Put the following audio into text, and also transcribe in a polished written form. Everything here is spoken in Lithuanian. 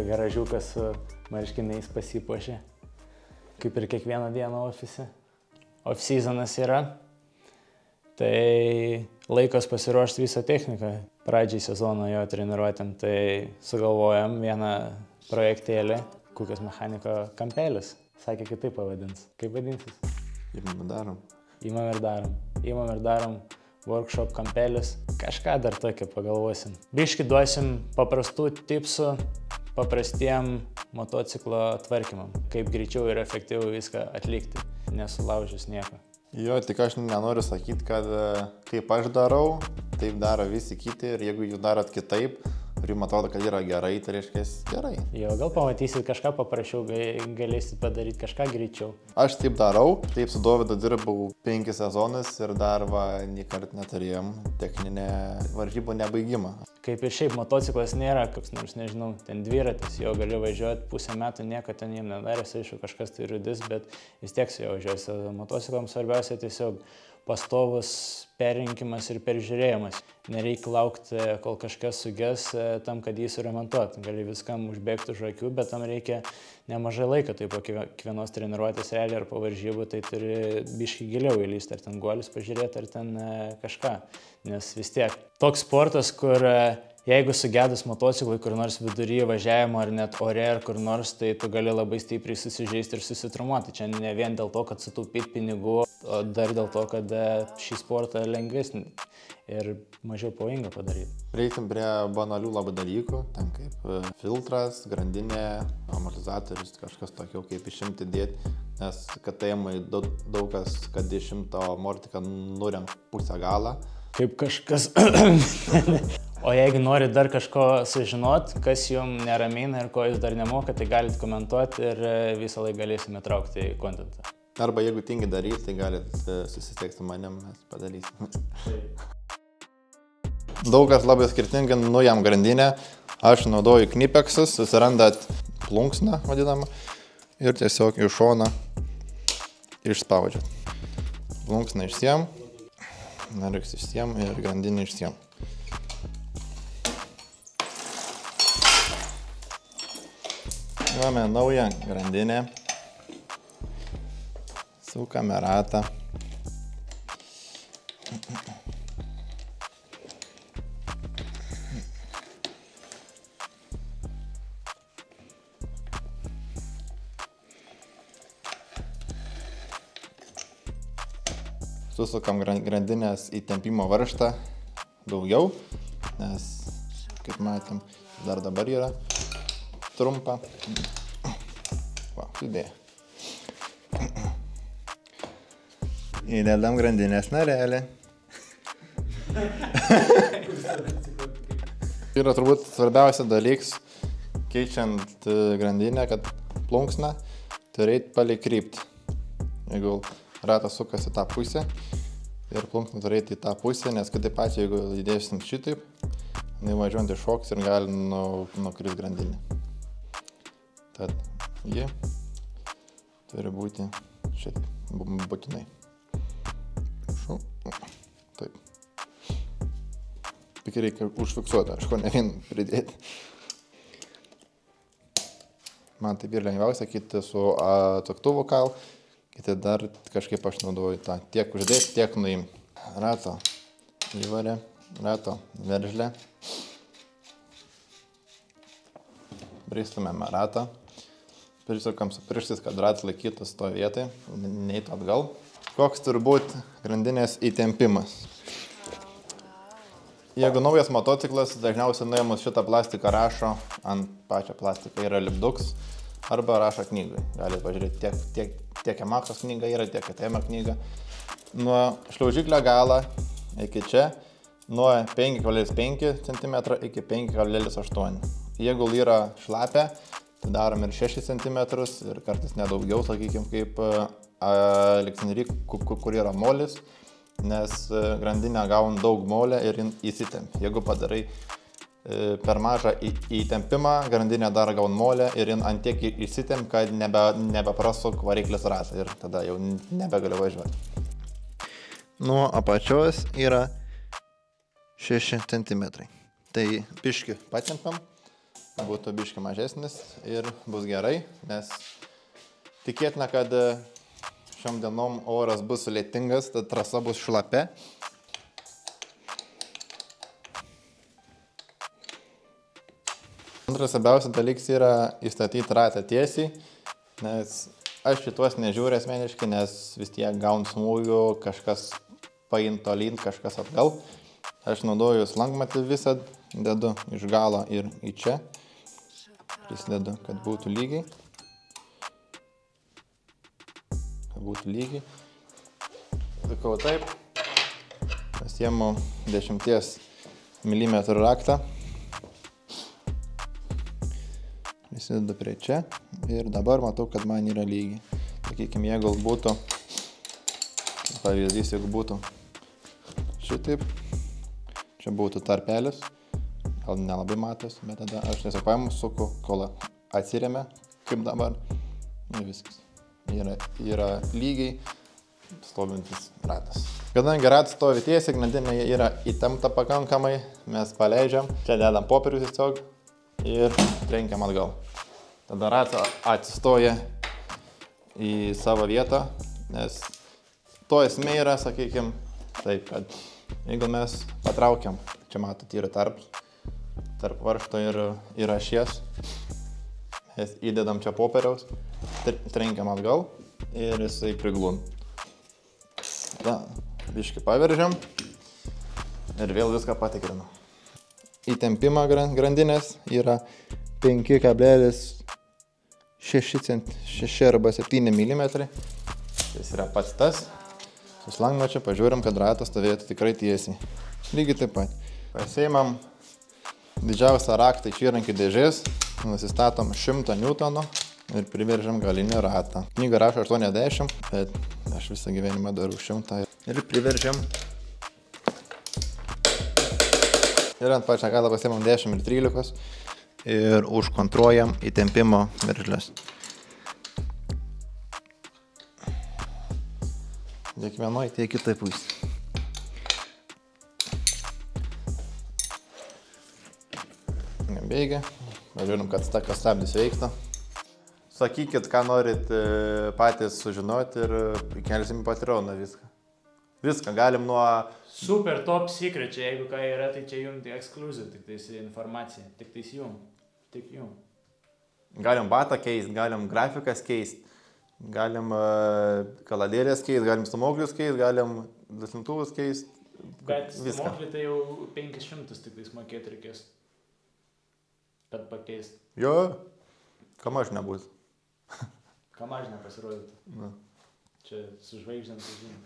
garažiukas su marškiniais pasipuošė. Kaip ir kiekvieną dieną ofise. Off-seasonas yra, tai laikas pasiruošti visą techniką. Pradžiai sezono jo treniruotėm, tai sugalvojom vieną projektėlį, Kukės mechaniko kampelis. Sakė, kitaip pavadins. Kaip vadinsis? Imam ir darom. Imam ir darom workshop kampelis. Kažką dar tokio pagalvosim. Biškį duosim paprastų tipsų paprastiem motociklo tvarkymam. Kaip greičiau ir efektyviau viską atlikti, nesulaužus nieko. Jo, tik aš nenoriu sakyti, kad kaip aš darau, taip daro visi kiti ir jeigu jūs darot kitaip, ir jums atrodo, kad yra gerai, tai reiškia gerai. Jo, gal pamatysit kažką paprašiau, galėsit padaryti kažką greičiau. Aš taip darau, taip su Dovydu dirbau 5 sezonus ir dar nė kartą neturėjom techninę varžybų nebaigimą. Kaip ir šiaip motociklas nėra koks nors, nežinau, ten dviratis, jo gali važiuoti pusę metų, nieko ten jiem nedarės, aišku, kažkas tai rudis, bet vis tiek su jo važiuosi. Motociklams svarbiausia tiesiog pastovus perrinkimas ir peržiūrėjimas. Nereikia laukti, kol kažkas suges tam, kad jį suremontuot. Gali viskam užbėgti už akių, bet tam reikia nemažai laiko. Tai po kiekvienos treniruotės realiai ar po varžybų, tai turi biškį giliau įlysti, ar ten guolius pažiūrėti, ar ten kažką. Nes vis tiek toks sportas, kur jeigu sugedus motociklui kur nors vidury važiavimo ar net ore ar kur nors, tai tu gali labai stipriai susižeisti ir susitraumuoti. Čia ne vien dėl to, kad sutaupyti pinigų, o dar dėl to, kad šį sportą lengvesnį ir mažiau pavojinga padaryti. Reikim prie banalių labai dalykų, ten kaip filtras, grandinė, amortizatorius, kažkas tokio, kaip išimti dėti, nes KTM daug kas, kad išimto amortiką nurenk pusę galą. Kaip kažkas... O jeigu norit dar kažko sužinot, kas jums neramina ir ko jūs dar nemokat, tai galite komentuoti ir visą laiką galėsime traukti į kontentą. Arba jeigu tingi daryti, tai galite susisiekti su manim, mes padarysim. Daug kas labai skirtingai jam grandinę. Aš naudoju knipeksus, susirandat plunksną vadinamą ir tiesiog iš šono išspaudžiat. Plunksną išsiem, nariks išsiem ir grandinę išsiem. Gavome naują grandinę, sukame ratą. Susukam grandinės įtempimo varžtą daugiau, nes, kaip matėm, dar dabar yra trumpa. Va, idėja. Įdedam grandinės narelį. Yra turbūt svarbiausia dalykas, keičiant grandinę, kad plunksną turėti palei kryptį. Jeigu ratas sukasi tą pusę ir plunksną turėti į tą pusę, nes kitaip pačiai, jeigu įdėsim šitaip, važiuojant iššoks ir gali nukris grandinė. Tad ji turi būti šitaip, būtinai. Taip. Tik reikia užfiksuoti, aišku, ne vien pridėti. Man taip ir lengviausia, kiti su atsuktuvu kal, kiti dar kažkaip aš naudoju tą tiek uždėti, tiek nuimti. Rato įvarė, rato veržlė. Pristumėme ratą. Prisukam su pirštais, kad ratas laikytus to vietai, neitų atgal. Koks turi būti grandinės įtempimas? Jeigu naujas motociklas, dažniausiai nuėmus šitą plastiką rašo, ant pačią plastiką yra lipduks arba rašo knygai. Galite pažiūrėti, tiek Yamahos knyga yra, tiek KTM knyga. Nuo šliaužiklio galo iki čia, nuo 5,5 cm iki 5,8 cm. Jeigu yra šlapia, tai darom ir 6 cm ir kartais nedaugiau, sakykime, kaip Alexandry, kur yra molis, nes grandinę gaun daug molę ir įsitempia. Jeigu padarai per mažą įtempimą, grandinę dar gaun molę ir ant tiek įsitempia, kad nebeprasuk variklis ratą ir tada jau nebegaliu važiuoti. Nuo apačios yra 6 cm. Tai biškį patempiam būtų biški mažesnis ir bus gerai, nes tikėtina, kad šiom dienom oras bus lietingas, tad trasa bus šlapia. Antras svarbiausias dalykas yra įstatyti ratą tiesiai, nes aš šituos nežiūriu asmeniškai, nes vis tiek gaun smūgių, kažkas pain tolyn, kažkas atgal. Aš naudoju slankmatį visą, dedu iš galo ir į čia. Prisidedu, kad būtų lygiai. Likau taip. Pasiemu 10 mm raktą. Prisidedu prie čia ir dabar matau, kad man yra lygiai. Sakykime, jeigu būtų, pavyzdys, jeigu būtų šitaip, čia būtų tarpelis, gal nelabai matos, bet tada aš tiesiog paimu, suku, kol atsiremia, kaip dabar, ir viskas. Yra lygiai stovintis ratas. Kadangi ratas stovi tiesiai, grandinė yra įtempta pakankamai, mes paleidžiam, čia dedam popierius tiesiog ir trenkiam atgal. Tada ratas atsistoja į savo vietą, nes to esmė yra, sakykime, taip, kad jeigu mes patraukiam, čia matot, yra tarp varžto ir ašies, mes įdedam čia popieriaus, trenkiam atgal ir jisai priglūn. Tada biškį paveržiam ir vėl viską patikrinam. Įtempimą grandinės yra 5,6 arba 7 mm. Jis yra pats tas. Su slankmačiu pažiūrim, kad ratas stovėtų tikrai tiesiai. Lygiai taip pat. Pasiimam didžiausią raktą iš įrankių dėžės, nusistatom 100 N ir priveržiam galinį ratą. Knyga rašo 80, bet aš visą gyvenimą darau 100 ir priveržiam. Ir ant pačią galą pasiimam 10 ir 13 ir užkontruojam įtempimo veržles. Tiek vienoj, tiek kitai pusė. Nebeigia. Važiuojam, kad stabdis veiktų. Sakykit, ką norit patys sužinoti ir kelsim į Patreoną viską. Viską galim nuo... Super top secret, čia jeigu ką yra, tai čia jums exclusive, tik tais informacija, tik tais jums, tik jums. Galim batą keist, galim grafikas keist, galim kaladėlės keist, galim stumoklius keist, galim duslintuvus keist. Bet stumoklį tai jau 500 tik tais mokėti reikės, kad pakeist. Jo, kamaž nebus. Kamaž nepasirodytų. Čia su žvaigždėm, tai žinai.